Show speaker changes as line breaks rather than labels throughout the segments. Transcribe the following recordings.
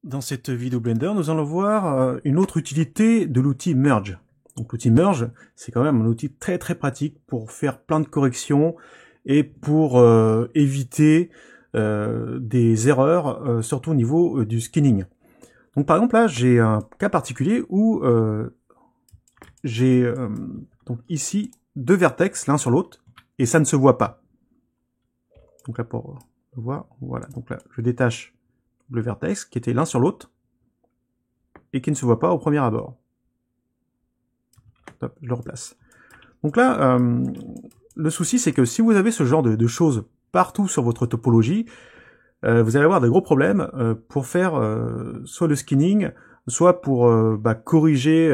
Dans cette vidéo Blender, nous allons voir une autre utilité de l'outil Merge. Donc l'outil Merge, c'est quand même un outil très pratique pour faire plein de corrections et pour éviter des erreurs, surtout au niveau du skinning. Donc par exemple là, j'ai un cas particulier où j'ai donc ici deux vertex l'un sur l'autre et ça ne se voit pas. Donc là pour le voir, voilà. Donc là, je détache le vertex qui était l'un sur l'autre et qui ne se voit pas au premier abord. Hop, je le replace. Donc là, le souci c'est que si vous avez ce genre de choses partout sur votre topologie, vous allez avoir de gros problèmes pour faire soit le skinning, soit pour corriger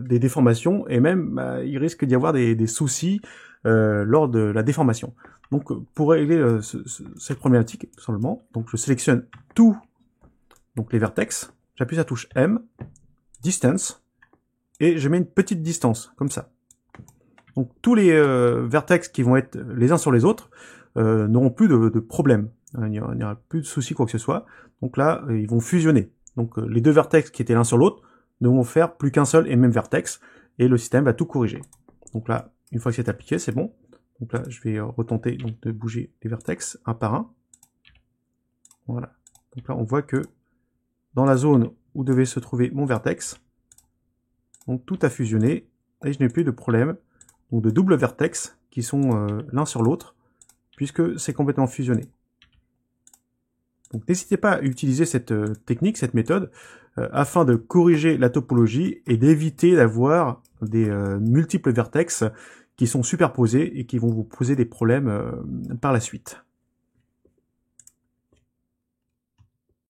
des déformations, et même il risque d'y avoir des soucis lors de la déformation. Donc pour régler cette problématique, tout simplement, donc je sélectionne tous donc les vertex, j'appuie sur la touche M, Distance, et je mets une petite distance, comme ça. Donc tous les vertex qui vont être les uns sur les autres n'auront plus de problème. Il n'y aura plus de soucis, quoi que ce soit. Donc là, ils vont fusionner. Donc les deux vertex qui étaient l'un sur l'autre ne vont faire plus qu'un seul et même vertex, et le système va tout corriger. Donc là, une fois que c'est appliqué, c'est bon. Donc là, je vais retenter donc, de bouger les vertex un par un. Voilà. Donc là, on voit que dans la zone où devait se trouver mon vertex, donc tout a fusionné, et je n'ai plus de problème donc de double vertex qui sont l'un sur l'autre, puisque c'est complètement fusionné. Donc n'hésitez pas à utiliser cette technique, cette méthode, afin de corriger la topologie et d'éviter d'avoir des multiples vertex qui sont superposés et qui vont vous poser des problèmes par la suite.